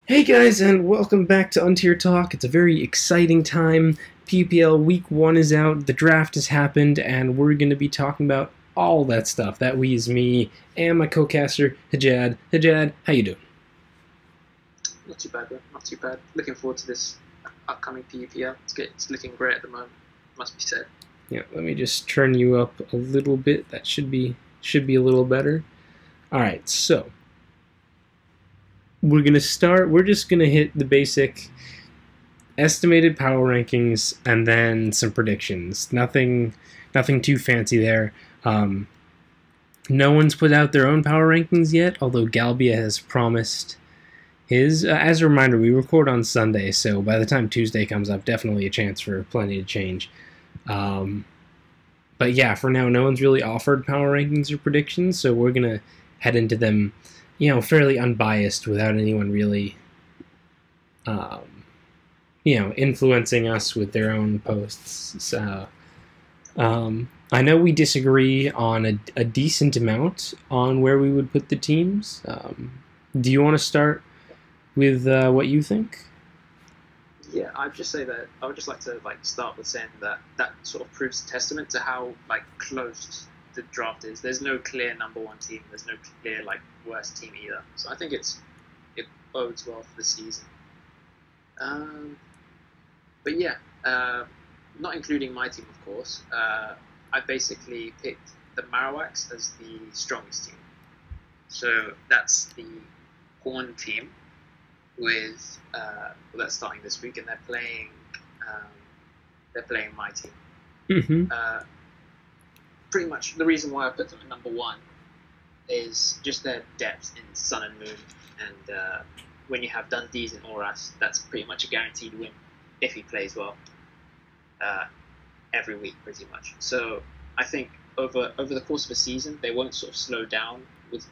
Hey guys, and welcome back to Untier Talk. It's a very exciting time. PUPL Week 1 is out, the draft has happened, and we're going to be talking about all that stuff. That we is me and my co-caster, Hajad. Hajad, how you doing? Not too bad, bro. Not too bad. Looking forward to this upcoming PUPL. It's looking great at the moment, must be said. Yeah, let me just turn you up a little bit. That should be a little better. Alright, so we're just gonna hit the basic estimated power rankings and then some predictions. Nothing too fancy there. No one's put out their own power rankings yet, although Galbia has promised his. As a reminder, we record on Sunday, so by the time Tuesday comes up, definitely a chance for plenty to change. But yeah, for now, no one's really offered power rankings or predictions, so we're gonna head into them, fairly unbiased without anyone really, influencing us with their own posts. So, I know we disagree on a decent amount on where we would put the teams. Do you want to start with what you think? Yeah, I'd just say that I would just like to start with saying that sort of proves a testament to how close the draft is. There's no clear number one team. There's no clear worst team either. So I think it bodes well for the season. But yeah, not including my team, of course. I basically picked the Marowaks as the strongest team. So that's the Horn team with that's starting this week, and they're playing my team. Mm-hmm. Pretty much the reason why I put them at number one is just their depth in Sun and Moon, and when you have Dundees and Auras, that's pretty much a guaranteed win if he plays well every week, pretty much. So I think over the course of a season, they won't sort of slow down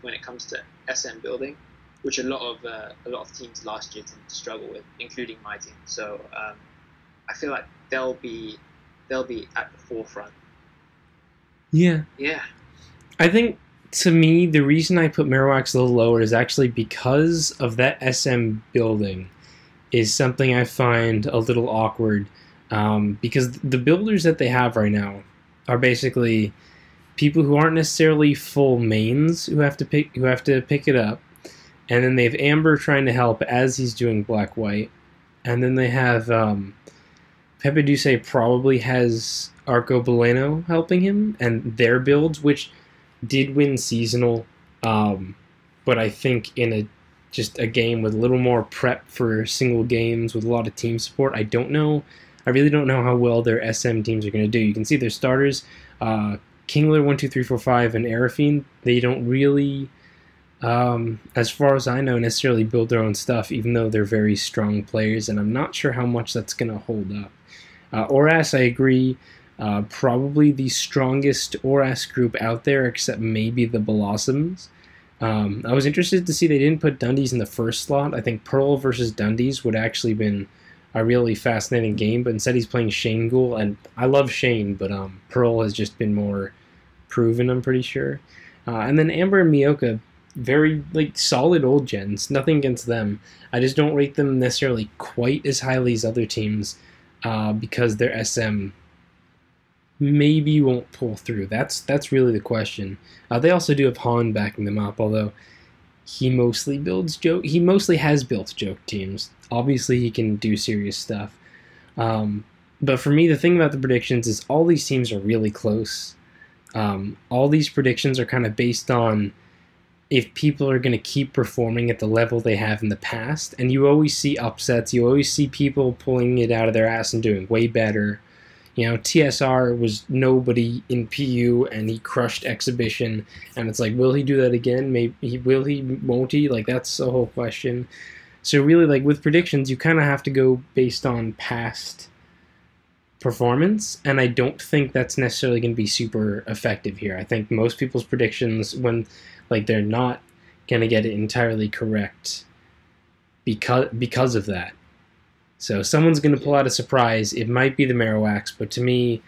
when it comes to SM building, which a lot of teams last year tended to struggle with, including my team. So I feel like they'll be at the forefront. Yeah. Yeah. I think, to me, the reason I put Marowaks a little lower is actually because of that SM building is something I find a little awkward, because the builders that they have right now are basically people who aren't necessarily full mains who have to pick it up, and then they have Amber trying to help as he's doing black-white, and then they have Pepe Duce probably has Arco Boleno helping him, and their builds, which did win seasonal, but I think in just a game with a little more prep for single games with a lot of team support, I really don't know how well their SM teams are going to do. You can see their starters, Kingler 1, 2, 3, 4, 5, and Arafine, they don't really, as far as I know, necessarily build their own stuff, even though they're very strong players, and I'm not sure how much that's going to hold up. Oras, I agree, probably the strongest Oras group out there, except maybe the Blossoms. I was interested to see they didn't put Dundees in the first slot. I think Pearl versus Dundees would actually been a really fascinating game, but instead he's playing Shane Ghoul, and I love Shane, but Pearl has just been more proven, I'm pretty sure. And then Amber and Miyoka, very solid old gens, nothing against them. I just don't rate them necessarily quite as highly as other teams, because their SM maybe won't pull through. That's really the question. They also do have Han backing them up, although he mostly has built joke teams. Obviously, he can do serious stuff. But for me, the thing about the predictions is all these teams are really close. All these predictions are kind of based on if people are going to keep performing at the level they have in the past. And you always see upsets. You always see people pulling it out of their ass and doing way better. TSR was nobody in PU, and he crushed Exhibition. And it's will he do that again? Maybe will he? Won't he? That's the whole question. So really, with predictions, you kind of have to go based on past performance, and I don't think that's necessarily going to be super effective here. I think most people's predictions, when they're not going to get it entirely correct because of that. So someone's going to pull out a surprise. It might be the Marowaks, but to me,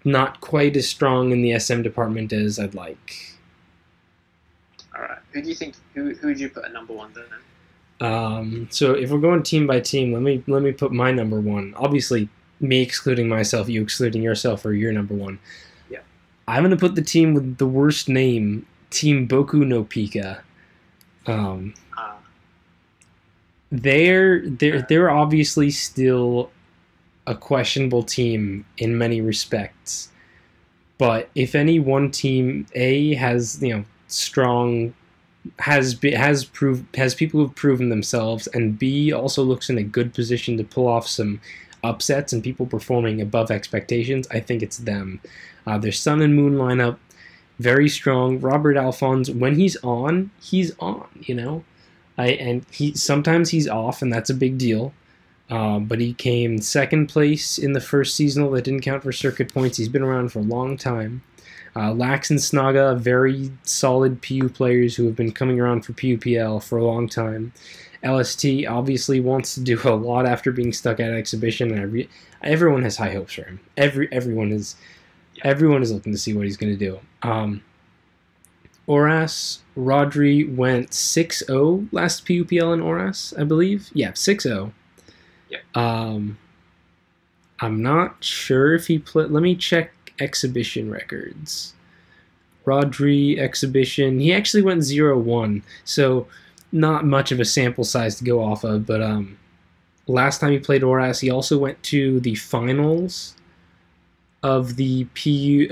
not quite as strong in the SM department as I'd like. All right. Who do you think? Who would you put at number one then? So if we're going team by team, let me put my number one. Obviously, me excluding myself, you excluding yourself, or your number one. Yeah. I'm gonna put the team with the worst name, Team Boku no Pika. They're obviously still a questionable team in many respects, but if any one team A has strong has people who've proven themselves, and B also looks in a good position to pull off some upsets and people performing above expectations, I think it's them. Their Sun and Moon lineup, very strong. Robert Alphonse, when he's on, and he sometimes he's off, and that's a big deal. But he came second place in the first seasonal that didn't count for circuit points. He's been around for a long time. Lax and Snaga, very solid PU players who have been coming around for PUPL for a long time. LST obviously wants to do a lot after being stuck at exhibition, and everyone has high hopes for him. Everyone is looking to see what he's going to do. Oras, Rodri went 6-0 last PUPL in Oras, I believe. Yeah, 6-0. Yeah. I'm not sure if he played. Let me check exhibition records. Rodri exhibition, he actually went 0-1, so not much of a sample size to go off of, but last time he played Oras, he also went to the finals of the PU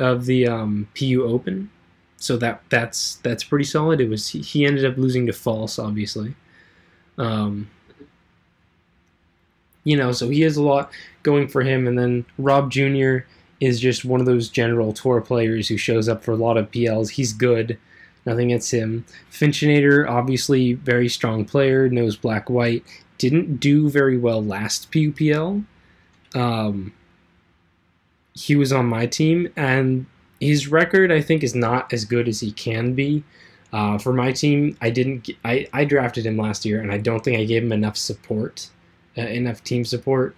Open, so that's pretty solid. It was he ended up losing to False, obviously. So he has a lot going for him, and then Rob Jr. is just one of those general tour players who shows up for a lot of PLs. He's good. Nothing against him. Finchinator, obviously very strong player, knows black-white. Didn't do very well last PUPL. He was on my team, and his record, I think, is not as good as he can be. For my team, I drafted him last year, and I don't think I gave him enough support, enough team support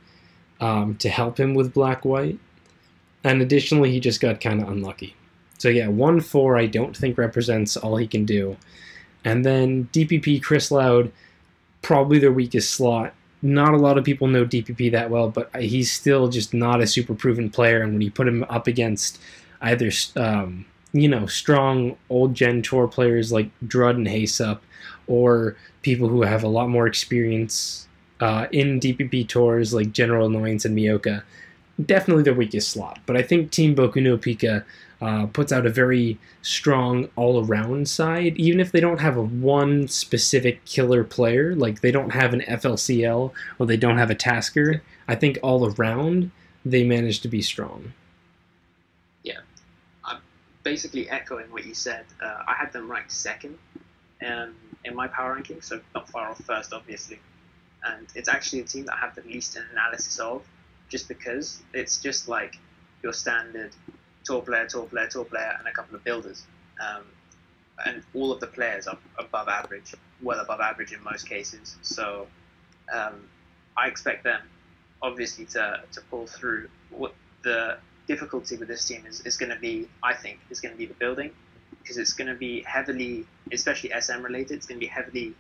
to help him with black-white. And additionally, he just got kind of unlucky. So yeah, 1-4 I don't think represents all he can do. And then DPP Chris Loud, probably their weakest slot. Not a lot of people know DPP that well, but he's still just not a super proven player. And when you put him up against either strong old gen tour players like Drud and Haysup, or people who have a lot more experience in DPP tours like General Annoyance and Miyoka, definitely their weakest slot. But I think Team Boku no Pika puts out a very strong all-around side, even if they don't have one specific killer player, like they don't have an FLCL or they don't have a Tasker. I think all around they manage to be strong. Yeah, I'm basically echoing what you said. I had them ranked second in my power ranking, so not far off first, obviously. And it's actually a team that I have the least analysis of, just because it's just like your standard tour player, and a couple of builders. And all of the players are above average, well above average in most cases. So I expect them, obviously, to pull through. What the difficulty with this team is going to be, I think, is going to be the building, because it's going to be heavily, especially SM related, it's going to be heavily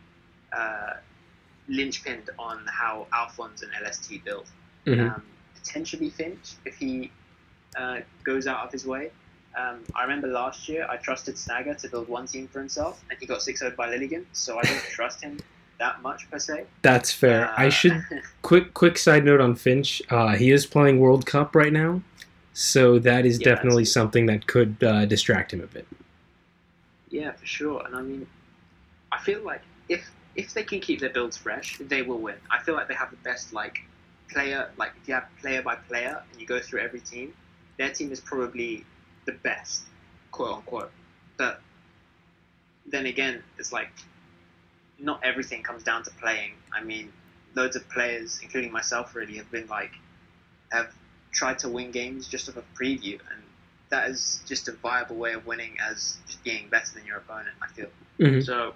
linchpinned on how Alphonse and LST build. Mm-hmm. Potentially Finch, if he goes out of his way. I remember last year I trusted Snaga to build one team for himself, and he got 6-0'd by Lilligan, so I don't trust him that much per se. That's fair. I should quick side note on Finch. He is playing World Cup right now, so that is definitely something that could distract him a bit. Yeah, for sure. And I mean, I feel like if they can keep their builds fresh, they will win. I feel like they have the best player, if you have player by player and you go through every team, their team is probably the best, quote unquote. But then again, it's like not everything comes down to playing. I mean, loads of players, including myself, really have tried to win games just off a preview, and that is just a viable way of winning, as just being better than your opponent, I feel. Mm-hmm. So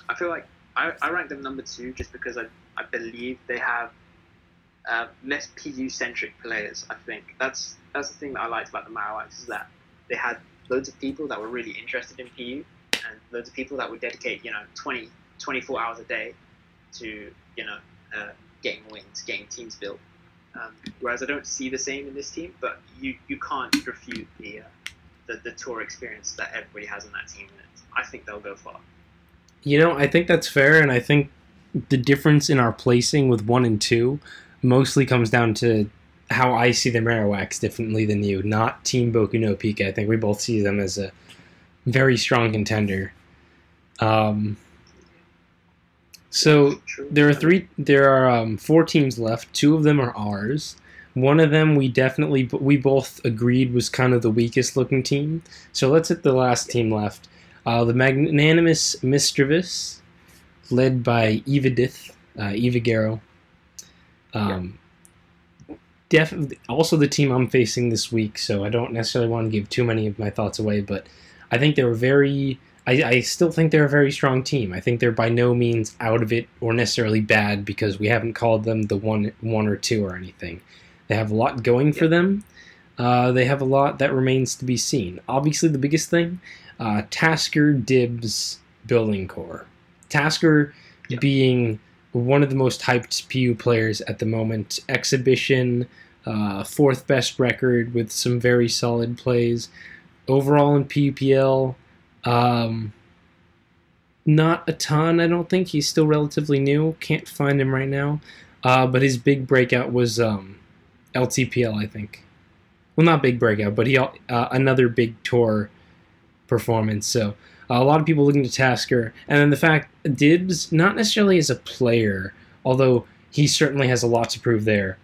I feel like I rank them number 2 just because I believe they have less PU-centric players. I think that's the thing that I liked about the Marowaks, is that they had loads of people that were really interested in PU, and loads of people that would dedicate 24 hours a day to getting wins, getting teams built. Whereas I don't see the same in this team, but you can't refute the tour experience that everybody has on that team. And I think they'll go far. I think that's fair, and I think the difference in our placing with 1 and 2 mostly comes down to how I see the Marowaks differently than you, not Team Boku no Pico. I think we both see them as a very strong contender. So there are 4 teams left. 2 of them are ours. One of them we both agreed was kind of the weakest looking team. So let's hit the last team left. The Magnanimous Mischievous, led by Eva Garrow. Definitely also the team I'm facing this week, so I don't necessarily want to give too many of my thoughts away, but I think I still think they're a very strong team. I think they're by no means out of it or necessarily bad because we haven't called them the one or 2 or anything. They have a lot going for them. They have a lot that remains to be seen. Obviously, the biggest thing, Tasker Dibs building core. Tasker being one of the most hyped PU players at the moment. Exhibition, 4th best record with some very solid plays. Overall in PUPL, not a ton, I don't think. He's still relatively new. Can't find him right now. But his big breakout was LTPL, I think. Well, not big breakout, but he another big tour performance. So a lot of people looking to Tasker. And then the fact Dibs, not necessarily as a player, although he certainly has a lot to prove there,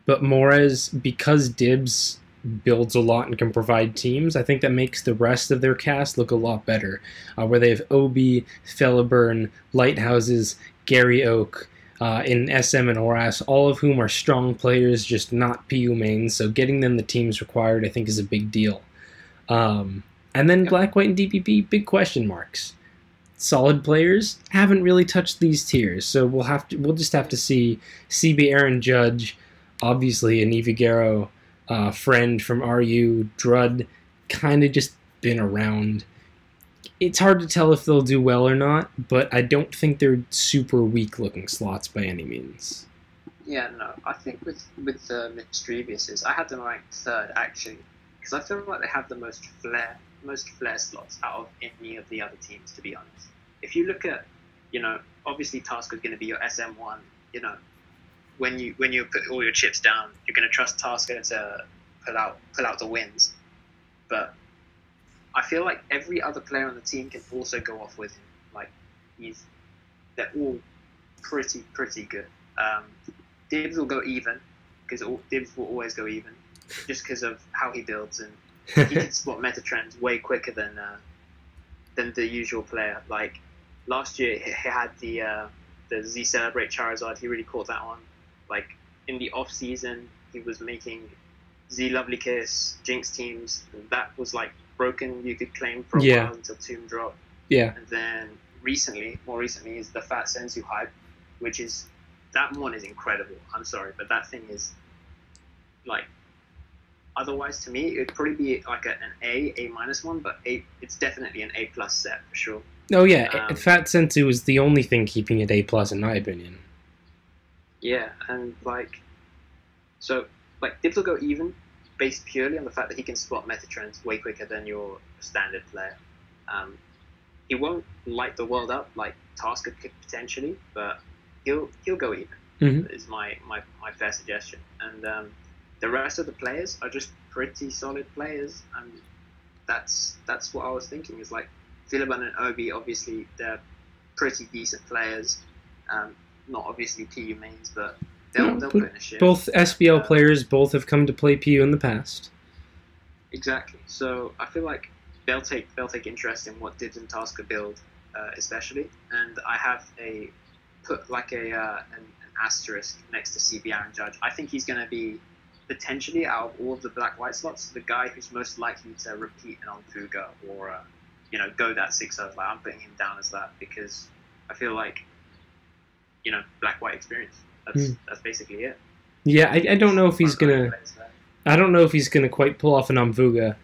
but more as because Dibs builds a lot and can provide teams, I think that makes the rest of their cast look a lot better. Where they have Obi, Fellaburn, Lighthouses, Gary Oak, in SM and Horace, all of whom are strong players, just not PU mains, so getting them the teams required I think is a big deal. And then Black, White, and DPP, big question marks. Solid players, haven't really touched these tiers, so we'll just have to see. CB Aaron Judge, obviously an Eva Garrow friend from RU, Drud, kind of just been around. It's hard to tell if they'll do well or not, but I don't think they're super weak-looking slots by any means. Yeah, no, I think with the Mischievouses, I had them ranked 3rd actually, because I feel like they have the most flair slots out of any of the other teams, to be honest. If you look at, obviously Tasker's going to be your SM1, when you put all your chips down, you're going to trust Tasker to pull out the wins. But I feel like every other player on the team can also go off with him. Like they're all pretty good. Dibs will go even because Dibs will always go even, just because of how he builds, and he can spot meta trends way quicker than the usual player. Like last year, he had the Z Celebrate Charizard. He really caught that on. Like in the off season, he was making Z Lovely Kiss, Jinx teams. That was like broken, you could claim, for a while until Tomb dropped. Yeah. And then more recently is the Fat Sensu hype, which is, that one is incredible. I'm sorry, but that thing is like, otherwise to me, it would probably be like an A minus one, but it's definitely an A plus set for sure. Oh yeah, Fat Sensu is the only thing keeping it A plus in my opinion. Yeah, and Dibs will go even, based purely on the fact that he can spot meta trends way quicker than your standard player. He won't light the world up like Tasker could potentially, but he'll go even. Mm-hmm. Is my fair suggestion. And the rest of the players are just pretty solid players, and that's what I was thinking. Is like Philibin and Obi, obviously they're pretty decent players. Not obviously PU mains, but they'll put in a shift. Both SBL players, both have come to play PU in the past. Exactly. So I feel like they'll take interest in what Dibs and Tasker build, especially. And I have an asterisk next to CB Aaron Judge. I think he's going to be potentially, out of all of the black-white slots, the guy who's most likely to repeat an Onfuga or go that 6-0. Like, I'm putting him down as that because I feel like black-white experience. That's basically it. Yeah, I don't know if he's gonna. I don't know if he's gonna quite pull off an Onfuga.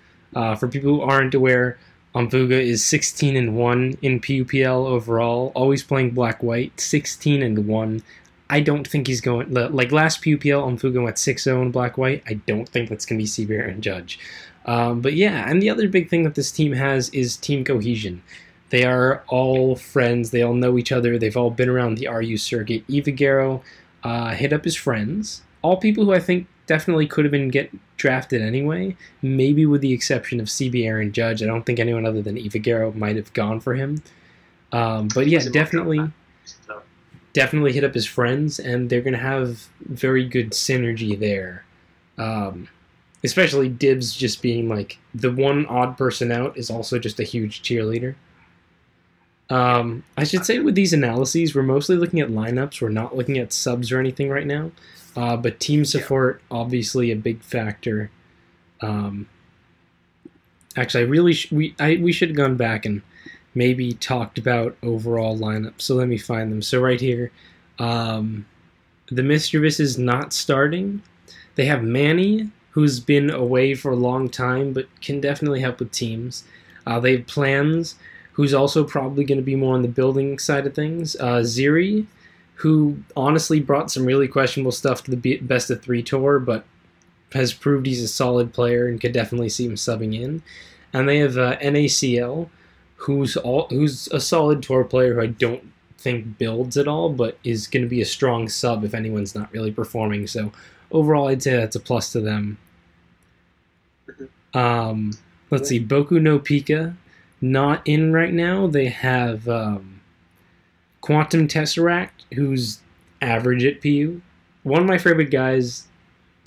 For people who aren't aware, Omfuga is 16-1 in PUPL overall, always playing black-white, 16-1. I don't think he's going... Like, last PUPL, Omfuga went 6-0 in black-white. I don't think that's going to be Seabear and Judge. But yeah, and the other big thing that this team has is team cohesion. They are all friends. They all know each other. They've all been around the RU circuit. Ivagero hit up his friends. All people who I think definitely could have been drafted anyway, maybe with the exception of CB Aaron Judge. I don't think anyone other than Ivagero might have gone for him. But yeah, definitely hit up his friends, and they're going to have very good synergy there. Especially Dibs just being like the one odd person out is also just a huge cheerleader. I should say with these analyses, we're mostly looking at lineups. We're not looking at subs or anything right now. But team support, obviously a big factor. Actually, we should have gone back and maybe talked about overall lineups. So let me find them. So right here, the Mischievous is not starting. They have Manny, who's been away for a long time, but can definitely help with teams. They have Plans, who's also probably going to be more on the building side of things. Ziri, who honestly brought some really questionable stuff to the best of 3 tour, but has proved he's a solid player and could definitely see him subbing in. And they have NACL, who's a solid tour player who I don't think builds at all, but is going to be a strong sub if anyone's not really performing. So overall, I'd say that's a plus to them. Let's see, Boku no Pika, not in right now. They have Quantum Tesseract, who's average at PU. One of my favorite guys,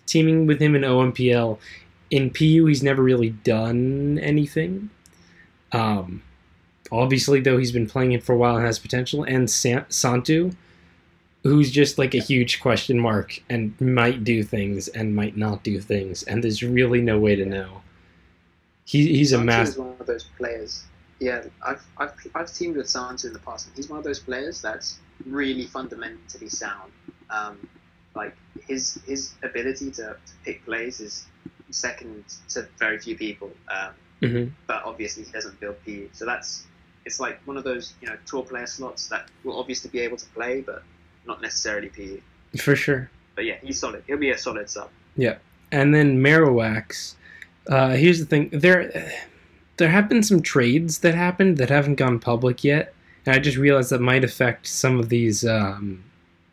teaming with him in OMPL. In PU, he's never really done anything. Obviously, though, he's been playing it for a while and has potential. And Santu, who's just like a huge question mark and might do things and might not do things. And there's really no way to know. He's a massive... Santu is one of those players. Yeah, I've teamed with Santu in the past, and he's one of those players that's really fundamentally sound. Like his ability to pick plays is second to very few people. But obviously he doesn't build PU, so it's like one of those tour player slots that will obviously be able to play, but not necessarily PU. For sure. But yeah, he's solid. He'll be a solid sub. Yeah, and then Marowak. Here's the thing: there have been some trades that happened that haven't gone public yet, and I just realized that might affect some of these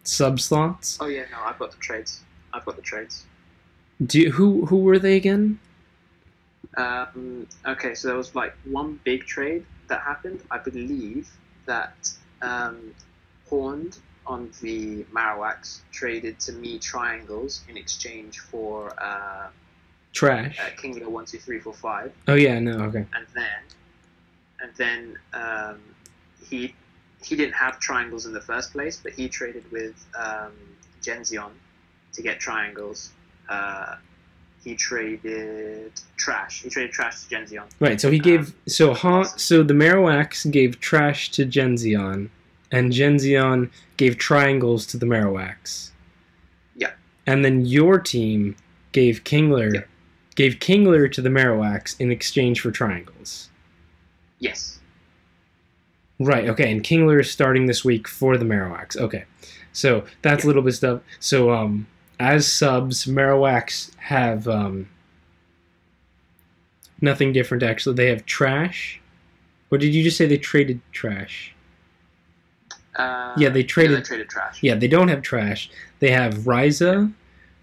sub slots. Oh yeah, no, I've got the trades. Who were they again? Okay, so there was like one big trade that happened. I believe that Horned on the Marowak traded to me triangles in exchange for Trash. Kingler 1, 2, 3, 4, 5. Oh yeah, no, okay. And then he didn't have triangles in the first place, but he traded with Genzion to get triangles. He traded trash. He traded trash to Genzion. Right. So he gave so the Marowak gave trash to Genzion, and Genzion gave triangles to the Marowak. Yeah. And then your team gave Kingler. Yeah. Gave Kingler to the Marowak in exchange for triangles. Yes. Right, okay, and Kingler is starting this week for the Marowak. Okay, so that's a little bit stuff. So, as subs, Marowak have nothing different, actually. They have Trash. Or did you just say they traded Trash? They traded Trash. Yeah, they don't have Trash. They have Ryza,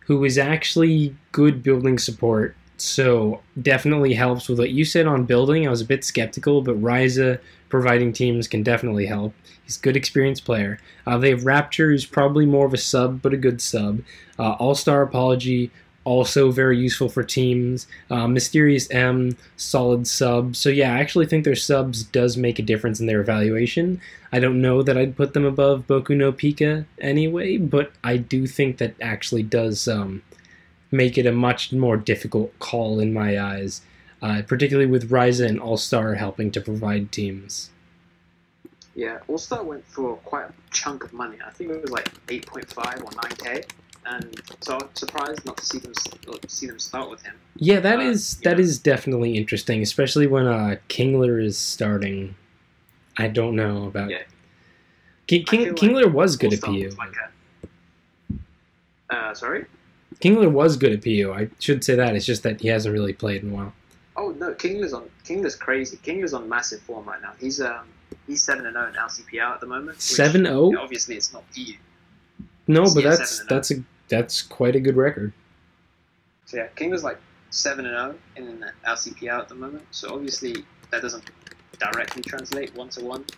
who is actually good building support, so definitely helps with what you said on building. I was a bit skeptical, but Ryza providing teams can definitely help. He's a good experienced player. They have Rapture, who's probably more of a sub, but a good sub. All-Star Apology, also very useful for teams. Mysterious M, solid sub. So yeah, I actually think their subs does make a difference in their evaluation. I don't know that I'd put them above Boku no Pika anyway, but I do think that actually does make it a much more difficult call in my eyes, particularly with Ryza and All-Star helping to provide teams. Yeah, All-Star went for quite a chunk of money. I think it was like 8.5 or 9K, and so I'm surprised not to see them start with him. Yeah, that is definitely interesting, especially when Kingler is starting. I don't know about. Yeah. Kingler was good at PU. Sorry? Kingler was good at PU. I should say that. It's just that he hasn't really played in a while. Oh no, Kingler's crazy. Kingler's on massive form right now. He's 7-0 in LCPL at the moment. 7-0? Obviously, it's not PU. No, but that's quite a good record. So yeah, Kingler's like 7-0 in LCPL at the moment. So obviously that doesn't directly translate 1-to-1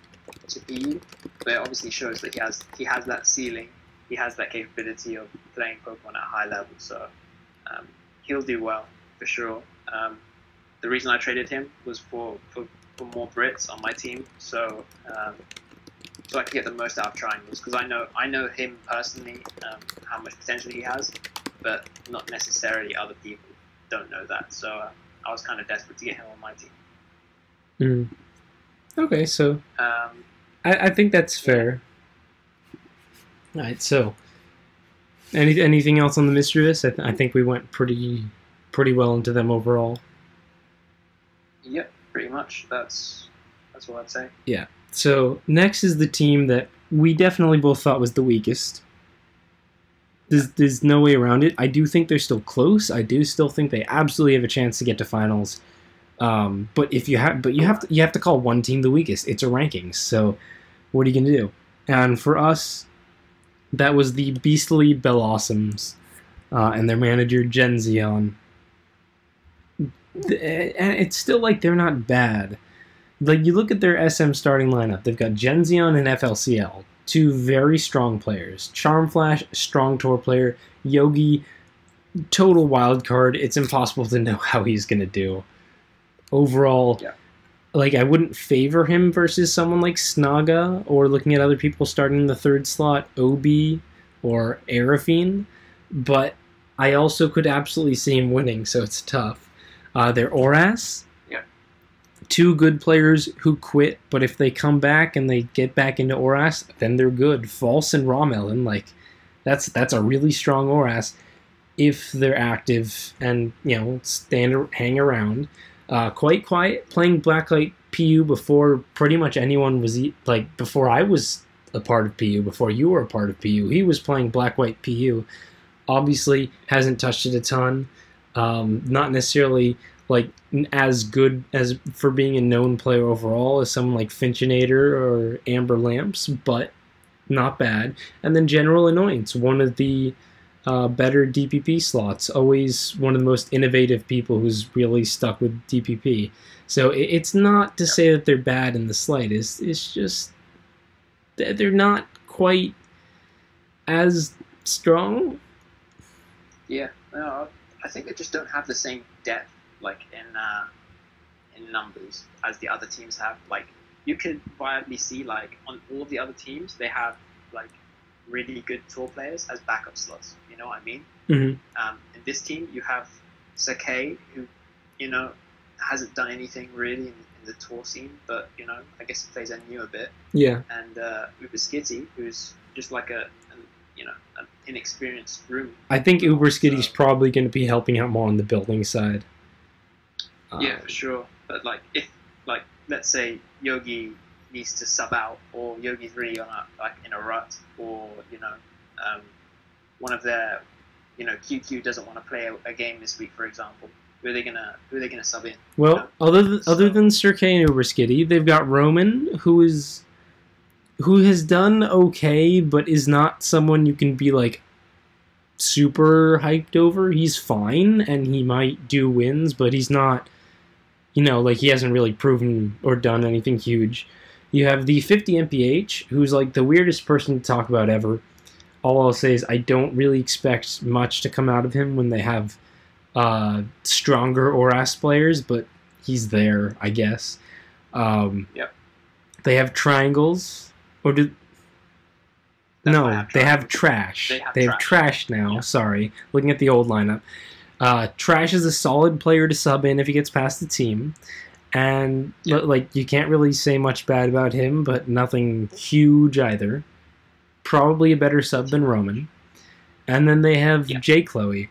to PU, but it obviously shows that he has that ceiling. He has that capability of playing Pokemon at a high level, so he'll do well for sure. The reason I traded him was for more Brits on my team, so I could get the most out of Triangles, because I know him personally, how much potential he has, but not necessarily other people don't know that. So I was kind of desperate to get him on my team. Okay, so I think that's fair. All right, so anything else on the Mischievous? I think we went pretty well into them overall. Yep, pretty much. That's what I'd say. Yeah. So next is the team that we definitely both thought was the weakest. There's no way around it. I do think they're still close. I do still think they absolutely have a chance to get to finals. But you have to call one team the weakest. It's a rankings. So what are you gonna do? And for us, that was the Beastly Bellossums and their manager Genzion. And it's still like they're not bad. Like, you look at their SM starting lineup, they've got Genzion and FLCL, two very strong players. Charmflash, strong tour player. Yogi, total wild card. It's impossible to know how he's going to do. Overall, like, I wouldn't favor him versus someone like Snaga, or looking at other people starting in the third slot, Obi or Arafine, but I also could absolutely see him winning, so it's tough. They're Oras. Two good players who quit, but if they come back and they get back into Oras, then they're good. False and Romelin, like, that's a really strong Oras if they're active and, hang around. Quite quiet, playing Blacklight PU before pretty much anyone was, before I was a part of PU, before you were a part of PU. He was playing Black-White PU. Obviously, hasn't touched it a ton. Not necessarily as good as for being a known player overall as someone like Finchinator or Amber Lamps, but not bad. And then General Annoyance, one of the better DPP slots, always one of the most innovative people who's really stuck with DPP. So it's not to say that they're bad in the slightest, it's just they're not quite as strong. Yeah, no, I think they just don't have the same depth, like in numbers, as the other teams have. Like, you could viably see, like, on all of the other teams, they have like really good tour players as backup slots. You know what I mean? Mm-hmm. In this team, you have Sakai, who hasn't done anything really in the tour scene, but I guess he plays NU a bit. Yeah. And Uber Skitty, who's just like an inexperienced room. I think Uber Skitty's probably going to be helping out more on the building side. Yeah, for sure. But if let's say Yogi needs to sub out, or Yogi's really in a rut, or one of their QQ doesn't want to play a game this week, for example, who are they gonna sub in? Well, other than Sir K and Uber Skitty, they've got Roman, who has done okay, but is not someone you can be like super hyped over. He's fine, and he might do wins, but he's not, he hasn't really proven or done anything huge. You have the 50 MPH, who's like the weirdest person to talk about ever. All I'll say is I don't really expect much to come out of him when they have stronger Oras players, but he's there, I guess. Yep. They have Triangles, or do... No, they have Trash. They have Trash now, yeah. Sorry. Looking at the old lineup. Trash is a solid player to sub in if he gets past the team. And, you can't really say much bad about him, but nothing huge either. Probably a better sub than Roman. And then they have Yeah. J. Chloe,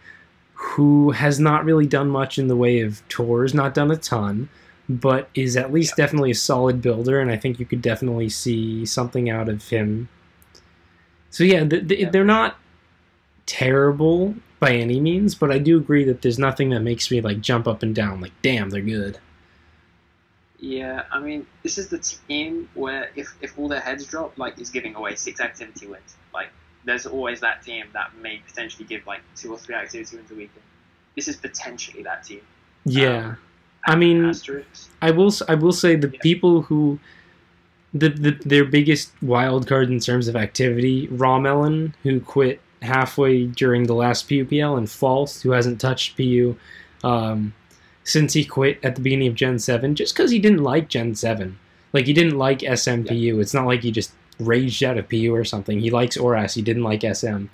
who has not really done much in the way of tours, not done a ton, but is at least Yeah. definitely a solid builder, and I think you could definitely see something out of him. So yeah, Yeah. they're not terrible by any means, but I do agree that there's nothing that makes me like jump up and down, like damn, they're good. Yeah, I mean, this is the team where if all their heads drop, like, is giving away 6 activity wins. Like, there's always that team that may potentially give like 2 or 3 activity wins a weekend. This is potentially that team. Yeah, I mean, Asterisks. I will say the Yeah. people who their biggest wild card in terms of activity, Raw Melon, who quit halfway during the last PUPL, and False, who hasn't touched PU since he quit at the beginning of Gen 7, just because he didn't like Gen 7. Like, he didn't like SMPU. Yeah. It's not like he just raged out of PU or something. He likes ORAS. He didn't like SM.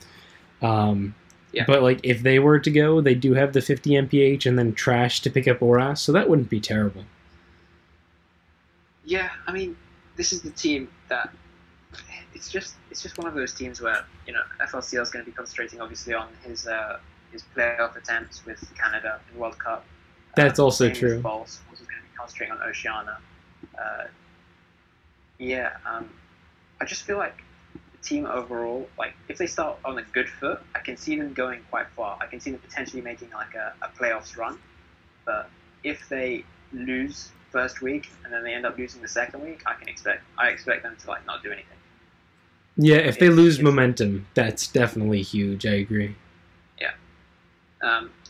Yeah. But, like, if they were to go, they do have the 50 MPH and then trash to pick up ORAS, so that wouldn't be terrible. Yeah, I mean, this is the team that it's just one of those teams where, you know, FLCL is going to be concentrating obviously on his playoff attempts with Canada in World Cup. That's also same true. with False, which is going to be concentrating on Oceania. I just feel like the team overall, like, if they start on a good foot, I can see them going quite far. I can see them potentially making like a playoffs run. But if they lose first week and then they end up losing the second week, I expect them to like not do anything. Yeah, if they It's- lose it's- momentum, that's definitely huge. I agree.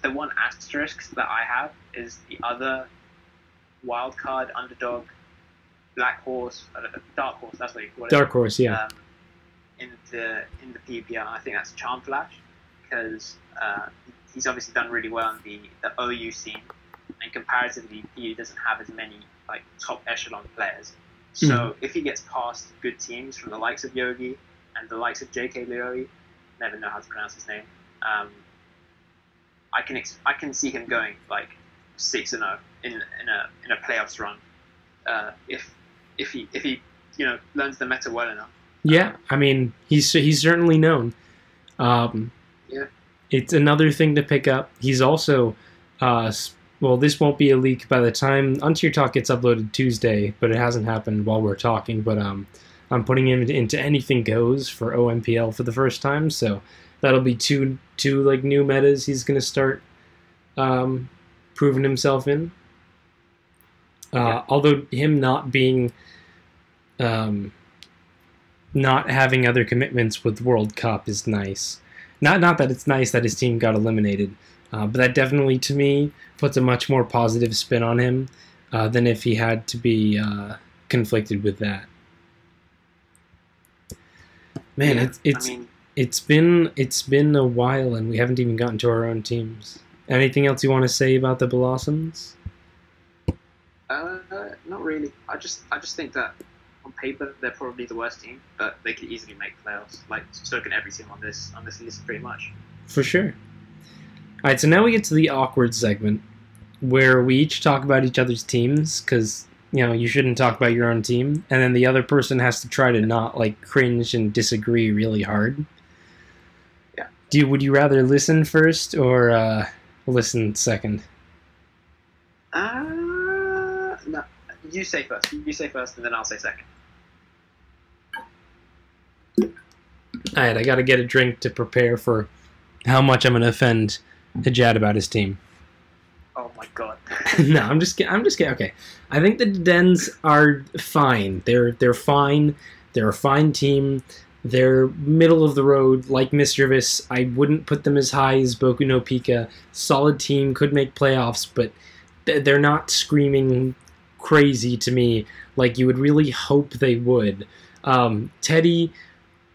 The one asterisk that I have is the other wild card underdog, Black Horse, Dark Horse. That's what you call it. Dark Horse, yeah. In the PPL, I think that's Charm Flash, because he's obviously done really well in the OU scene, and comparatively, PU doesn't have as many like top echelon players. So if he gets past good teams from the likes of Yogi and the likes of JK Leoi, never know how to pronounce his name. I can see him going like 6-0 in a playoffs run if he learns the meta well enough. Yeah, I mean, he's certainly known. Yeah. It's another thing to pick up. He's also, well, this won't be a leak by the time Untier Talk gets uploaded Tuesday, but it hasn't happened while we're talking. But I'm putting him into Anything Goes for OMPL for the first time, so that'll be two like new metas he's gonna start proving himself in. Although him not being not having other commitments with World Cup is nice. Not that it's nice that his team got eliminated, but that definitely, to me, puts a much more positive spin on him than if he had to be conflicted with that. Man, yeah, it's been a while, and we haven't even gotten to our own teams. Anything else you want to say about the Blossoms? Not really. I just think that on paper they're probably the worst team, but they could easily make playoffs. Like, so can every team on this list, pretty much. For sure. All right, so now we get to the awkward segment, where we each talk about each other's teams, because you shouldn't talk about your own team, and then the other person has to try to not like cringe and disagree really hard. Yeah. Would you rather listen first or listen second? No. You say first. You say first, and then I'll say second. All right, I got to get a drink to prepare for how much I'm going to offend Hajad about his team. Oh my god. No, I'm just kidding. Okay, I think the Dens are fine. They're fine. They're a fine team. They're middle of the road, like Mischievous. I wouldn't put them as high as Boku no Pika. Solid team, could make playoffs, but they're not screaming crazy to me like you would really hope they would. Teddy,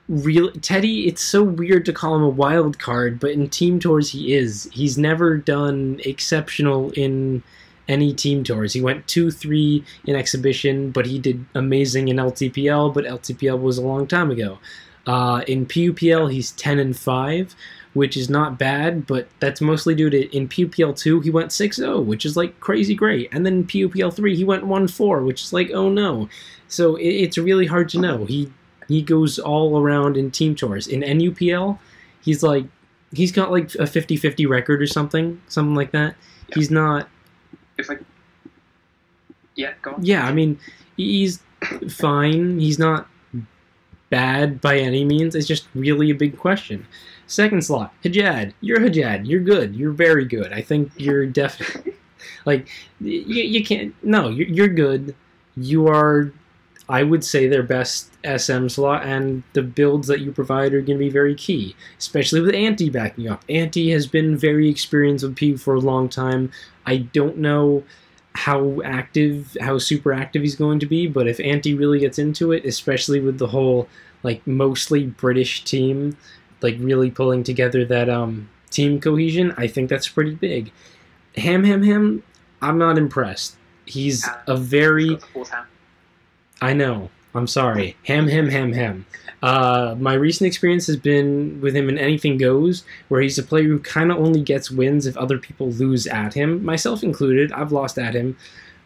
it's so weird to call him a wild card, but in team tours he is. He's never done exceptional in any team tours. He went 2-3 in exhibition, but he did amazing in LTPL, but LTPL was a long time ago. In PUPL he's 10-5, which is not bad, but that's mostly due to in PUPL 2 he went 6-0, which is like crazy great, and then in PUPL 3 he went 1-4, which is like oh no. So it's really hard to know. He goes all around in team tours. In NUPL, he's like He's got like a 50-50 record or something like that. Yeah. He's not. If I, yeah, go on. Yeah, I mean, he's fine. He's not bad by any means. It's just really a big question. Second slot, Hajjad. You're Hajjad. You're good. You're very good. I think you're definitely like you can't. No, you're good. You are. I would say their best SM slot, and the builds that you provide are going to be very key, especially with Anti backing up. Anti has been very experienced with PUPL for a long time. I don't know how super active he's going to be, but if Anti really gets into it, especially with the whole like mostly British team, like really pulling together that team cohesion, I think that's pretty big. Ham, I'm not impressed. He's a very... I know. I'm sorry. Ham. My recent experience has been with him in Anything Goes, where he's a player who kind of only gets wins if other people lose at him, myself included. I've lost at him.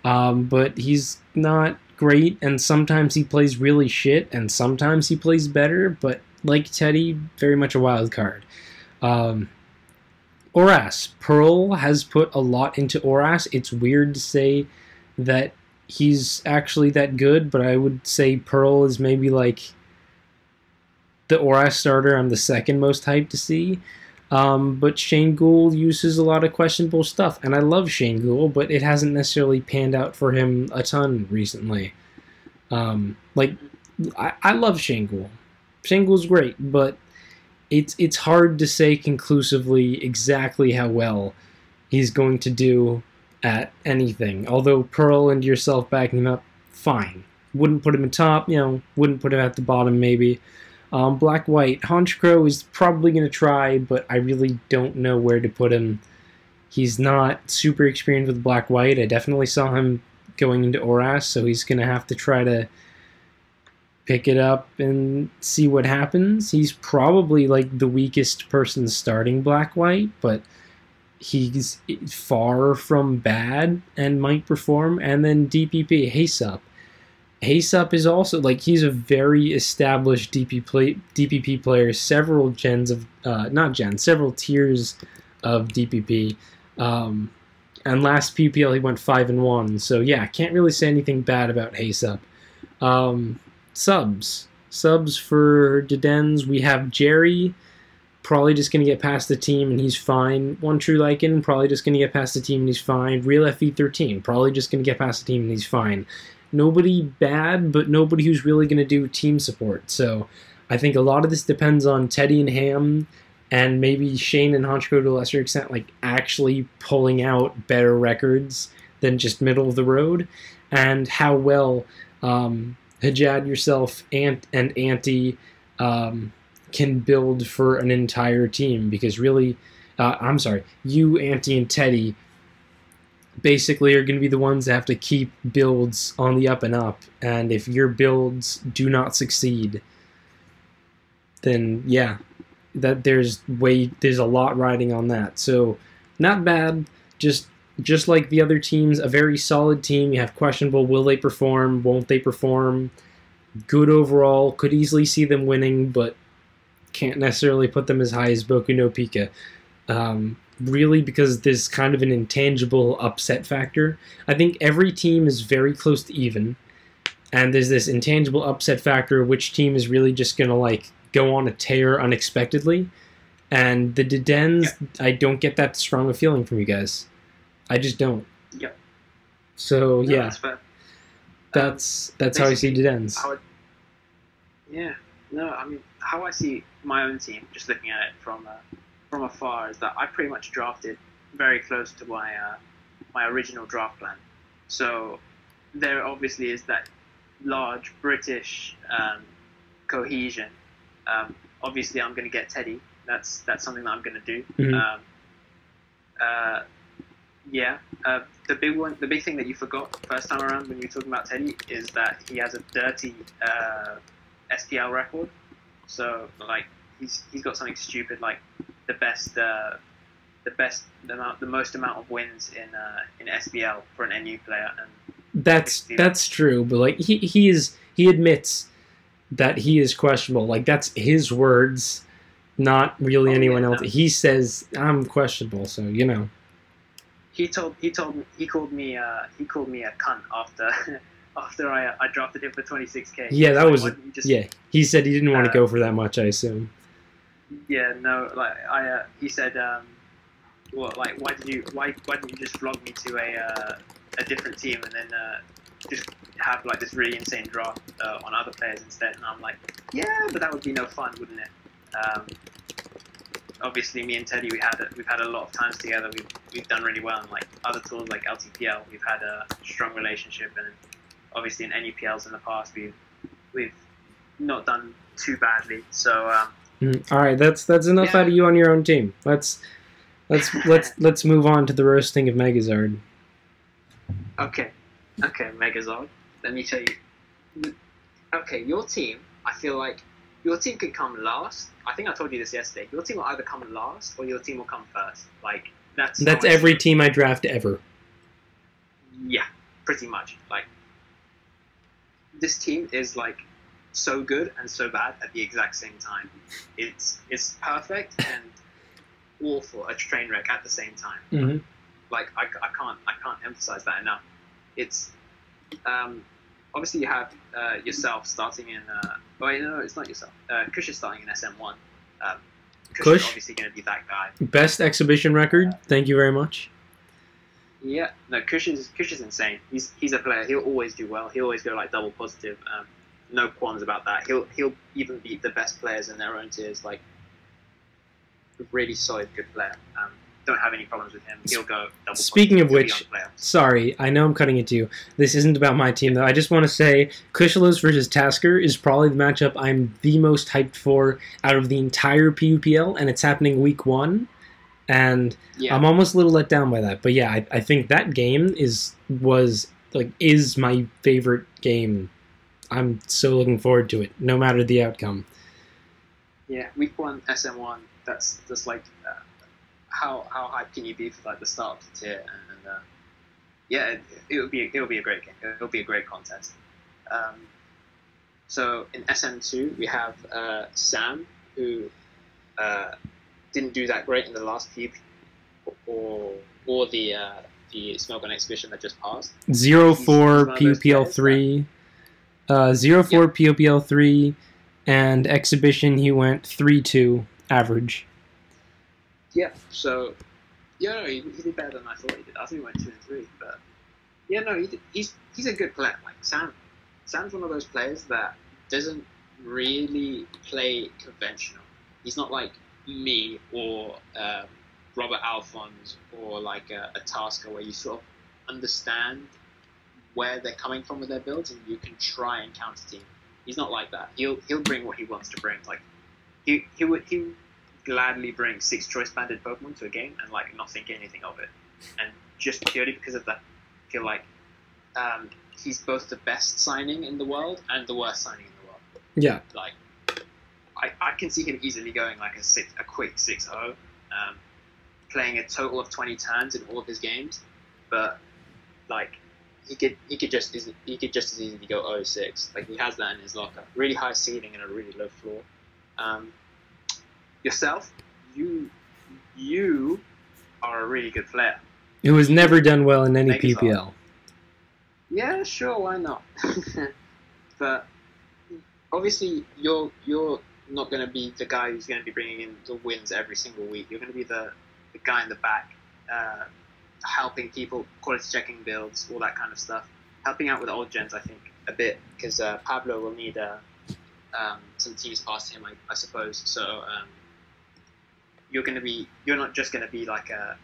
But he's not great, and sometimes he plays really shit, and sometimes he plays better, but like Teddy, very much a wild card. Oras. Pearl has put a lot into Oras. It's weird to say that he's actually that good, but I would say Pearl is maybe like the Oras starter I'm the second most hyped to see. But Shane Gould uses a lot of questionable stuff, and I love Shane Gould, but it hasn't necessarily panned out for him a ton recently. I love Shane Gould. Shane Gould's great, but it's hard to say conclusively exactly how well he's going to do at anything. Although Pearl and yourself backing him up, fine. Wouldn't put him at top, wouldn't put him at the bottom maybe. Black-White. Honchkrow is probably going to try, but I really don't know where to put him. He's not super experienced with Black-White. I definitely saw him going into Oras, so he's going to have to try to pick it up and see what happens. He's probably like the weakest person starting Black-White, but he's far from bad and might perform. And then DPP, Haseup. Haseup is also, like, he's a very established DPP player, several tiers of DPP. And last PUPL he went 5-1, so yeah, can't really say anything bad about Haseup. Subs for Dedens, we have Jerry, probably just going to get past the team and he's fine. One True Lycan, probably just going to get past the team and he's fine. Real FE13, probably just going to get past the team and he's fine. Nobody bad, but nobody who's really going to do team support. So I think a lot of this depends on Teddy and Ham, and maybe Shane and Honchkrow to a lesser extent, like actually pulling out better records than just middle of the road, and how well Hajjad, yourself, and Anti can build for an entire team. Because really, you, Anti, and Teddy basically are going to be the ones that have to keep builds on the up and up, and if your builds do not succeed, then yeah, that there's a lot riding on that. So not bad, just like the other teams, a very solid team. You have questionable, will they perform, won't they perform, good overall, could easily see them winning, but can't necessarily put them as high as Boku no Pika. Really, because there's kind of an intangible upset factor. I think every team is very close to even, and there's this intangible upset factor, which team is really just going to like go on a tear unexpectedly. And the Dedens, I don't get that strong a feeling from you guys. I just don't. Yep. So no, yeah, that's fair. That's how I see Dedens. I mean, how I see my own team, just looking at it from afar, is that I pretty much drafted very close to my original draft plan. So there obviously is that large British cohesion. Obviously, I'm going to get Teddy. That's something that I'm going to do. Mm-hmm. The big thing that you forgot first time around when you were talking about Teddy is that he has a dirty SPL record. So like he's got something stupid like the most amount of wins in SPL for an NU player. And that's true, but like he admits that he is questionable. Like, that's his words. Not really Oh anyone yeah, else. no. He says I'm questionable, so you know. He called me a cunt after after I drafted him for 26K. He Yeah, was that like, was why didn't you just yeah. He said he didn't want to uh, go for that much. I assume. yeah, no, like he said, well, like why didn't you just flog me to a different team and then just have like this really insane draft on other players instead? And I'm like, yeah, but that would be no fun, wouldn't it? Um, Obviously, me and Teddy, we've had a lot of times together. We've done really well in like other tools like LTPL. We've had a strong relationship, and obviously in NEPLs in the past, we've not done too badly. So All right, that's enough out yeah. of you on your own team. Let's move on to the roasting of Megazord. Okay, Megazord. Let me tell you. Okay, your team. I feel like your team could come last. I think I told you this yesterday. Your team will either come last or your team will come first. Like that's how That's I see every it. team I draft ever. Yeah, pretty much. Like this team is like so good and so bad at the exact same time. It's perfect and awful, a train wreck at the same time. Mm-hmm. Like I can't emphasize that enough. It's obviously you have yourself starting in. Oh no, it's not yourself. Kush is starting in SM1. Kush is Kush, obviously going to be that guy. best exhibition record. Thank you very much. Yeah, no, Kush is insane. He's a player. He'll always do well. He'll always go like double positive. No qualms about that. He'll even beat the best players in their own tiers. Like a really solid, good player. Don't have any problems with him. He'll go double. Speaking positive. of which, sorry, I know I'm cutting it to you. This isn't about my team, though. I just want to say Kushalos versus Tasker is probably the matchup I'm the most hyped for out of the entire PUPL, and it's happening week 1. And yeah, I'm almost a little let down by that. But yeah, I think that game is my favorite game. I'm so looking forward to it, no matter the outcome. yeah. Week 1 SM1. That's just like. How hyped can you be for like the start of the tier? And yeah, it'll be a great game. It'll be a great contest. So in SM2 we have Sam, who didn't do that great in the last PUP or the Smoke on Exhibition that just passed. 0-4 PUPL 3, 0-4 PUPL 3, and Exhibition he went 3-2 average. Yeah, so yeah, no, he did better than I thought he did. I thought he went 2 and 3, but yeah, no, he did, he's a good player. Like Sam's one of those players that doesn't really play conventional. He's not like me or Robert Alphonse or like a Tasker where you sort of understand where they're coming from with their builds and you can try and counter team. He's not like that. He'll bring what he wants to bring. Like he would gladly bring 6 choice banded Pokemon to a game and like not think anything of it. And just purely because of that, I feel like he's both the best signing in the world and the worst signing in the world. Yeah. Like I can see him easily going like a quick 6-0, playing a total of 20 turns in all of his games, but like he could just as easily go 0-6. Like he has that in his locker. Really high ceiling and a really low floor. Yourself, you are a really good player. Who has never done well in any Megazord. PPL. Yeah, sure, why not? But obviously, you're not going to be the guy who's going to be bringing in the wins every single week. You're going to be the guy in the back, helping people, quality checking builds, all that kind of stuff. Helping out with old gens, I think, a bit, because Pablo will need some teams past him, I suppose. So you're not just going to be like a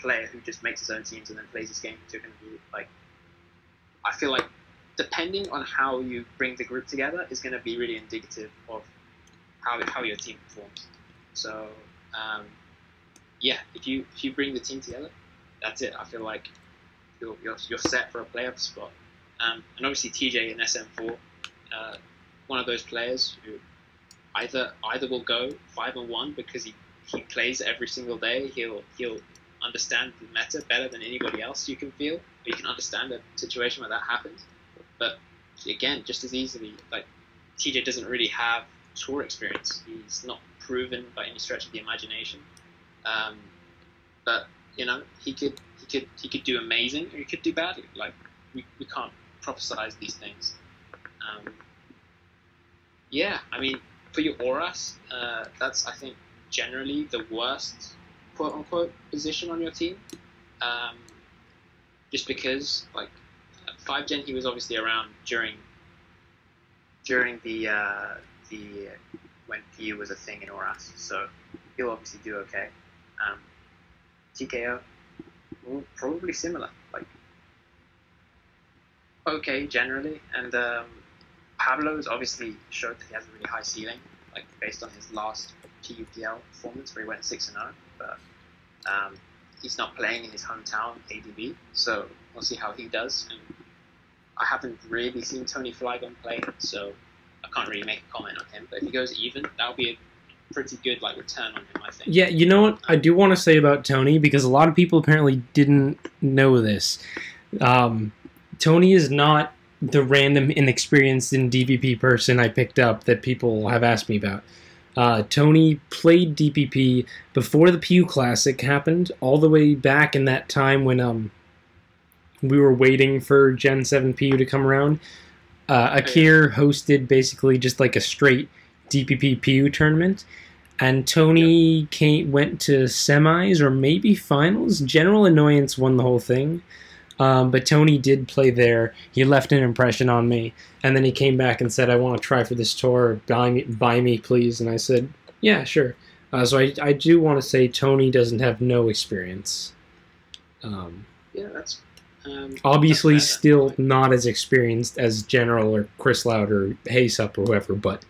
player who just makes his own teams and then plays his games. You're going to be like, I feel like depending on how you bring the group together is going to be really indicative of how your team performs. So yeah, if you bring the team together, that's it. I feel like you're set for a playoff spot. And obviously TJ in SM4, one of those players who either will go 5-1 because he plays every single day. He'll understand the meta better than anybody else you can feel. You can understand a situation where that happens. But again, just as easily, like TJ doesn't really have tour experience. He's not proven by any stretch of the imagination. But he could do amazing, or he could do badly. Like we can't prophesize these things. Yeah, I mean, for your Auras, that's, I think, generally the worst quote unquote position on your team. Just because, like, 5 Gen, he was obviously around during the when PU was a thing in Auras, so he'll obviously do okay. TKO, well, probably similar, like okay generally, and Pablo's obviously showed that he has a really high ceiling, like based on his last PUPL performance where he went 6-0, but he's not playing in his hometown ADB, so we'll see how he does. And I haven't really seen Tony Flygon play, so I can't really make a comment on him. But if he goes even, that'll be a pretty good like return on him, I think. Yeah, you know what I do want to say about Tony, because a lot of people apparently didn't know this. Tony is not the random inexperienced in DPP person I picked up that people have asked me about. Tony played DPP before the PU Classic happened, all the way back in that time when we were waiting for Gen 7 PU to come around. Akir hosted basically just like a straight DPP PU tournament, and Tony went to semis or maybe finals. General Annoyance won the whole thing. But Tony did play there. He left an impression on me, and then he came back and said, "I want to try for this tour. Buy me, please." And I said, "Yeah, sure." So I do want to say Tony doesn't have no experience. Yeah, that's obviously that's still not as experienced as General or Chris Loud or Haysup or whoever, but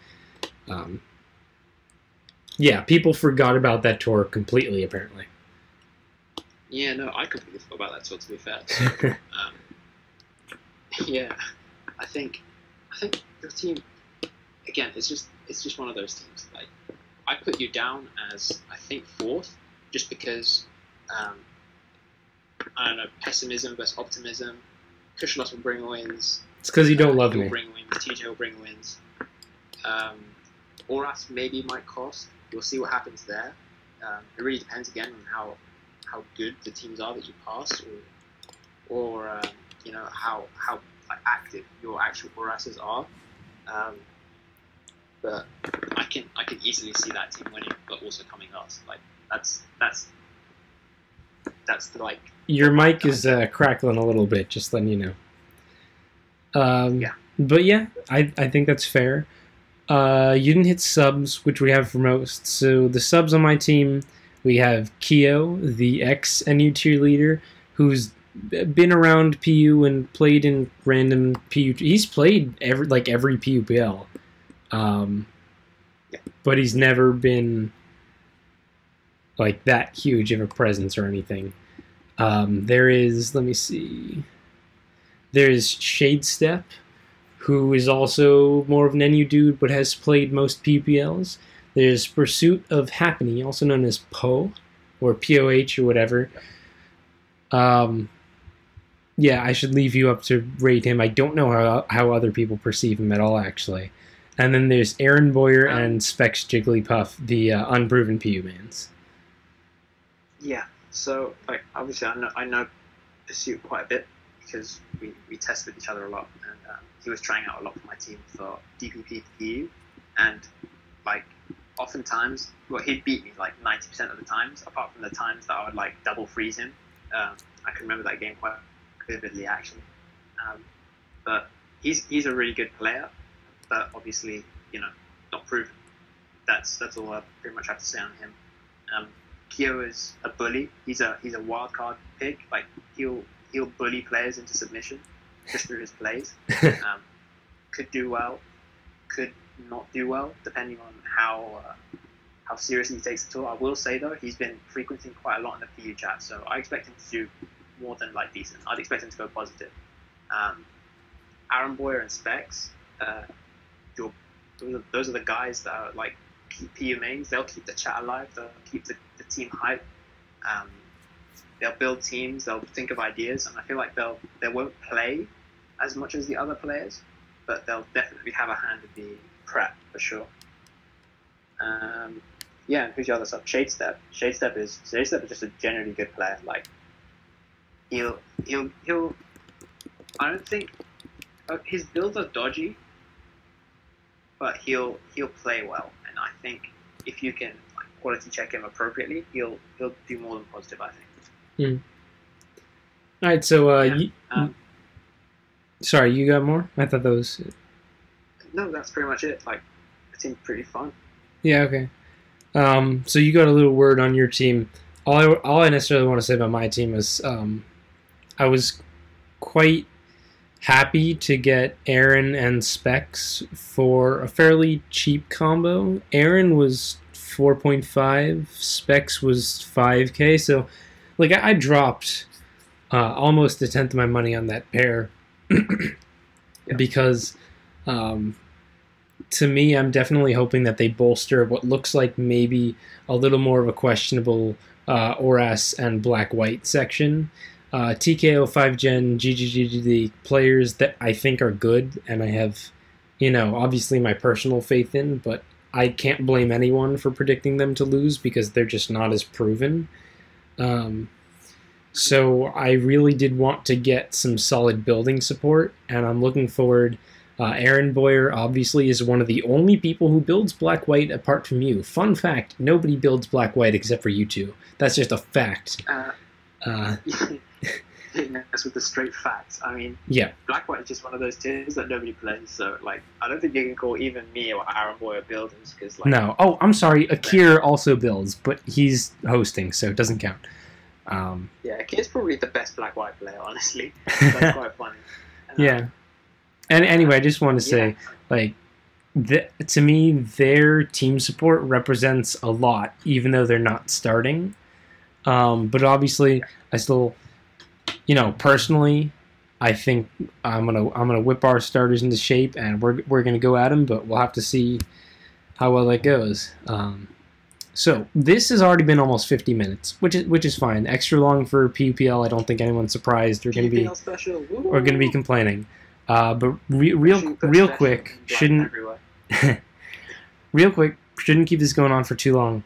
yeah, people forgot about that tour completely, apparently. Yeah, no, I completely forgot about that tour, to be fair. So, yeah, I think your team, again, it's just one of those teams. Like, I put you down as, I think, 4th, just because I don't know, pessimism versus optimism. Kushlos will bring wins. It's because you don't love me. Will bring wins. TJ will bring wins. Auras maybe might cost. We'll see what happens there. It really depends again on how good the teams are that you pass, or you know, how like, active your actual Aurases are. But I can easily see that team winning, but also coming last. Like that's the like. Your mic is crackling a little bit, just letting you know. Yeah. But yeah, I think that's fair. You didn't hit subs, which we have for most. So the subs on my team, we have Keo, the ex-NU cheerleader, who's been around PU and played in random PU. He's played every PUPL, but he's never been like that huge of a presence or anything. There is, let me see, there's Shadestep, who is also more of an NU dude, but has played most PPLs. There's Pursuit of Happiny, also known as PO, or POH, or whatever. Yeah, I should leave you up to rate him. I don't know how other people perceive him at all, actually. And then there's Aaron Boyer and Specs Jigglypuff, the unproven PU mans. Yeah, so like obviously I know Pursuit quite a bit because we test with each other a lot, and he was trying out a lot for my team for DPP PU, and like oftentimes, well, he'd beat me like 90% of the times, apart from the times that I would like double freeze him. I can remember that game quite vividly actually. But he's a really good player, but obviously, you know, not proven. That's all I pretty much have to say on him. Kyo is a bully. He's a wild card pick. Like he'll bully players into submission just through his plays. Could do well, could not do well, depending on how seriously he takes the tour. I will say though, he's been frequenting quite a lot in the PU chat, so I expect him to do more than like decent. I'd expect him to go positive. Aaron Boyer and Specs, those are the guys that are like PU mains. They'll keep the chat alive. They'll keep the team hype. They'll build teams. They'll think of ideas, and I feel like they won't play as much as the other players, but they'll definitely have a hand in the prep for sure. Yeah, and who's your other sub? Shadestep. Shadestep is just a generally good player. Like he'll. I don't think his builds are dodgy, but he'll play well, and I think if you can like, quality check him appropriately, he'll do more than positive. I think. All right, so Yeah. sorry, you got more? I thought that was. No, that's pretty much it. Like, it seemed pretty fun. Yeah, okay. So you got a little word on your team. All I necessarily want to say about my team is I was quite happy to get Aaron and Specs for a fairly cheap combo. Aaron was 4.5, Specs was 5K, so like I dropped almost a tenth of my money on that pair because to me, I'm definitely hoping that they bolster what looks like maybe a little more of a questionable ORAS and black-white section. TKO 5-gen GGGD players that I think are good, and I have, obviously my personal faith in, but I can't blame anyone for predicting them to lose because they're just not as proven. So I really did want to get some solid building support, and I'm looking forward. Aaron Boyer obviously is one of the only people who builds black-white apart from you. Fun fact, nobody builds black-white except for you two. That's just a fact. That's with the straight facts. I mean, yeah. Black-white is just one of those tiers that nobody plays, so, like, I don't think you can call even me or Aaron Boyer builders, because, like... No. Oh, I'm sorry, Akir also builds, but he's hosting, so it doesn't count. Yeah, Akir's probably the best black-white player, honestly. That's quite funny. Yeah. And anyway, I just want to say, like, to me, their team support represents a lot, even though they're not starting. But obviously, I still, personally, I think I'm gonna whip our starters into shape, and we're gonna go at them. But we'll have to see how well that goes. So this has already been almost 50 minutes, which is fine. Extra long for PUPL. I don't think anyone's surprised. We're gonna be complaining. But real quick, shouldn't keep this going on for too long.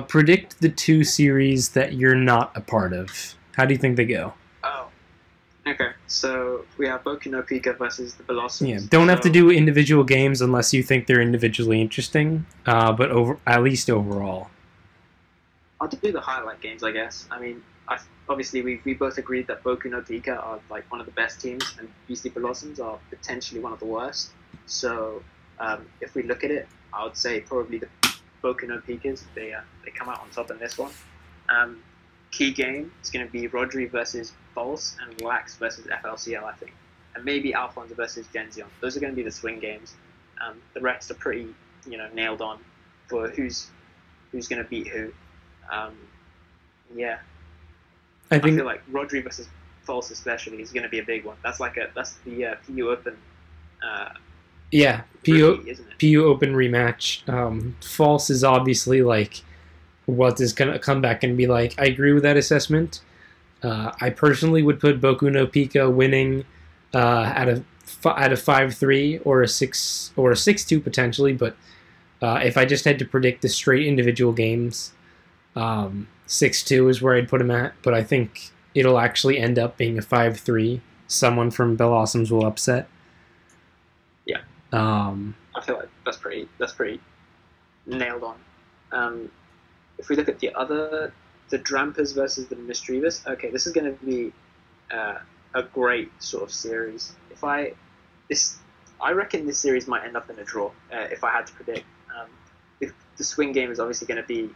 Predict the two series that you're not a part of. How do you think they go? Oh, okay. So we have Boku no Pika versus the Blossoms. Yeah, don't have to do individual games unless you think they're individually interesting. But at least overall. I'll do the highlight games, I guess. I mean, obviously we both agreed that Boku no Pika are like one of the best teams, and Beastly Blossoms are potentially one of the worst. So if we look at it, I would say probably the Boku no Pikas, they come out on top in this one. Key game is going to be Rodri versus False and Wax versus FLCL, I think, and maybe Alphonse versus Genzion. Those are going to be the swing games. The rest are pretty, nailed on for who's going to beat who. Yeah. I feel like Rodri versus False especially is going to be a big one. That's the PU Open. Yeah, PU Open rematch. False is obviously like what is going to come back and be like. I agree with that assessment. I personally would put Boku no Pika winning at a 5-3 or a 6-2 potentially, but if I just had to predict the straight individual games, 6-2 is where I'd put him at, but I think it'll actually end up being a 5-3. Someone from Blossoms will upset. Yeah. I feel like that's pretty nailed on. If we look at the Drampas versus the Mischievous, okay, this is going to be a great sort of series. I reckon this series might end up in a draw. If I had to predict, if the swing game is obviously going to be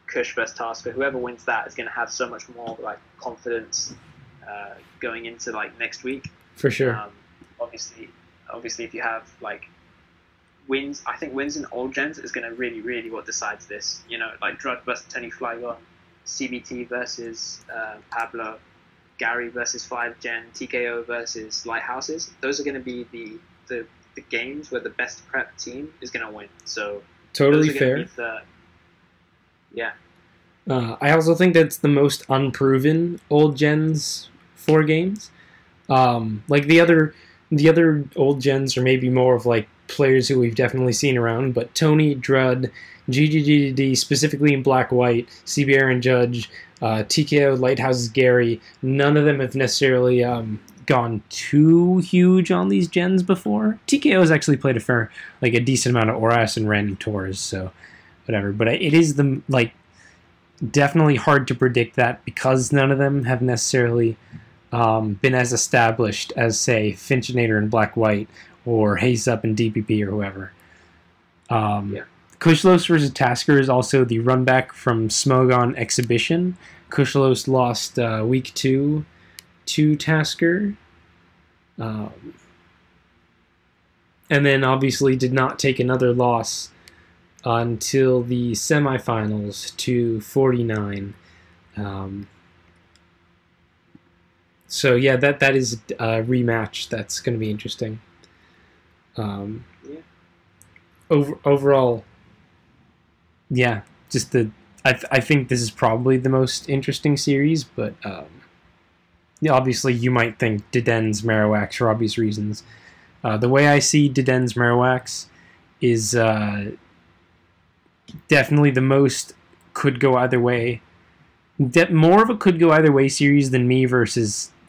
Kush versus Tasker. Whoever wins that is going to have so much more like confidence going into like next week. For sure. Obviously, if you have like wins, I think wins in old gens is going to really, really what decides this. Like Drug versus Tony Flygon, CBT versus Pablo, Gary versus 5-gen, TKO versus Lighthouses. Those are going to be the games where the best prep team is going to win. So totally fair. Yeah. I also think that's the most unproven old gens 4 games. Like the other the other old gens are maybe more of like players who we've definitely seen around, but Tony, Drud, GGGD, specifically in Black White, CB Aaron Judge, TKO, Lighthouse's Gary, none of them have necessarily gone too huge on these gens before. TKO has actually played a decent amount of Oras and random tours, so whatever. But it is definitely hard to predict that because none of them have necessarily been as established as, say, Finchinator in Black White or Haze Up in DPP or whoever. Kushlos versus Tasker is also the runback from Smogon Exhibition. Kushlos lost week 2 to Tasker. And then obviously did not take another loss until the semifinals to 49. So yeah, that is a rematch. That's going to be interesting. Overall, yeah, just I think this is probably the most interesting series, but yeah, obviously you might think Deden's Marowak for obvious reasons. The way I see Deden's Marowak is definitely the most could go either way. More of a could go either way series than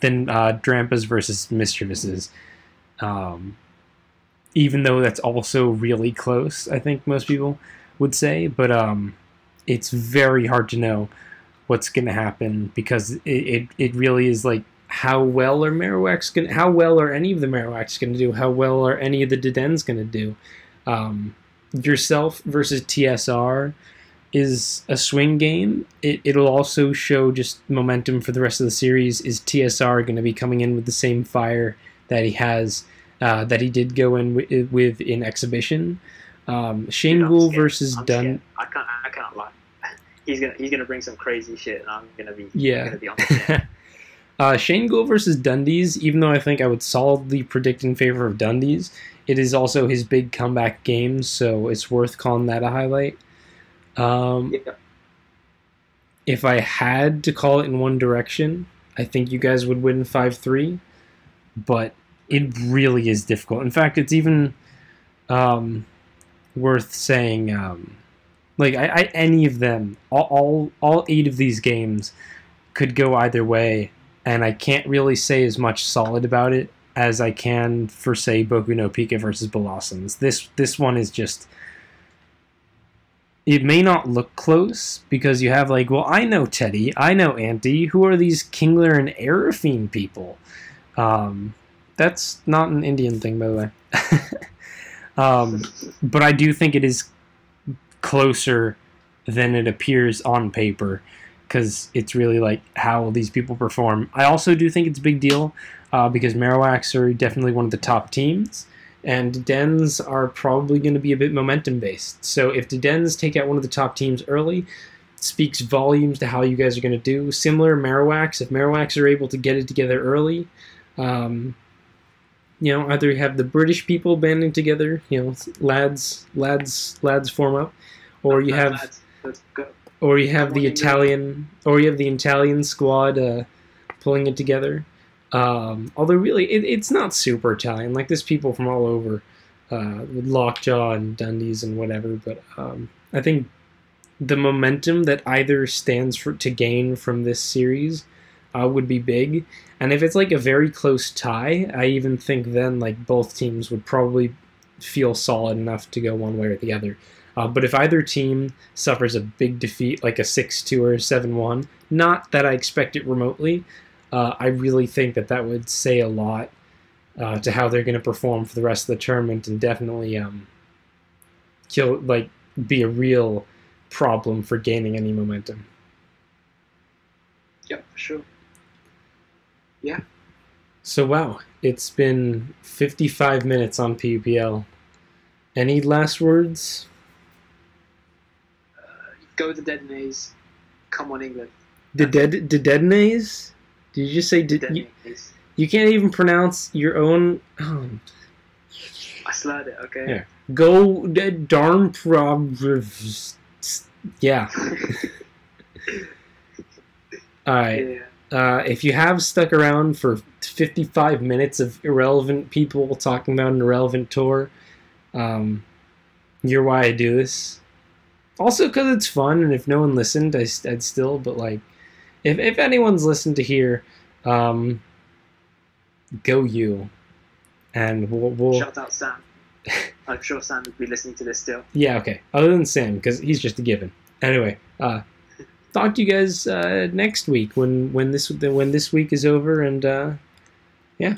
Drampa's versus Mischievous's. Even though that's also really close, I think most people would say, but it's very hard to know what's going to happen because it really is like how well are any of the Marowaks going to do? How well are any of the Dedens going to do? Yourself versus TSR is a swing game. It'll also show just momentum for the rest of the series. Is TSR going to be coming in with the same fire that he has, that he did go in with in Exhibition? Shane Gould versus Dun. I can't lie. He's gonna bring some crazy shit, and I'm gonna be on the Shane Gould versus Dundee's. Even though I think I would solidly predict in favor of Dundee's, it is also his big comeback game, so it's worth calling that a highlight. If I had to call it in one direction, I think you guys would win 5-3, but it really is difficult. In fact, it's even worth saying, any of them, all 8 of these games could go either way, and I can't really say as much solid about it as I can for, say, Boku no Pika versus Blossoms. This one is just... It may not look close, because you have, I know Teddy, I know Auntie, who are these Kingler and Arafine people? That's not an Indian thing, by the way. But I do think it is closer than it appears on paper, because it's really how these people perform. I also do think it's a big deal because Marowaks are definitely one of the top teams, and Dedens are probably going to be a bit momentum based. So if Dedens take out one of the top teams early, it speaks volumes to how you guys are going to do. Similar Marowaks, if Marowaks are able to get it together early, either you have the British people banding together, lads form up, or you have the Italian squad pulling it together. Although really, it's not super Italian. There's people from all over, with Lockjaw and Dundee's and whatever. But I think the momentum that either stands to gain from this series would be big. And if it's a very close tie, I even think then both teams would probably feel solid enough to go one way or the other. But if either team suffers a big defeat, like a 6-2 or a 7-1, not that I expect it remotely, I really think that would say a lot to how they're going to perform for the rest of the tournament, and definitely be a real problem for gaining any momentum. Yep, for sure. Yeah. So wow, it's been 55 minutes on PUPL. Any last words? Go the Dedenays. Come on, England. The Dedenays? Did you just say you can't even pronounce your own? Oh. I slurred it. Okay. Yeah. Go darn Yeah. All right. Yeah. If you have stuck around for 55 minutes of irrelevant people talking about an irrelevant tour, you're why I do this. Also because it's fun, and if no one listened, I'd still, but like, if anyone's listened to here, go you. And we'll Shout out Sam. I'm sure Sam would be listening to this still. Yeah, okay. Other than Sam, because he's just a given. Anyway, talk to you guys next week when this week is over, and yeah.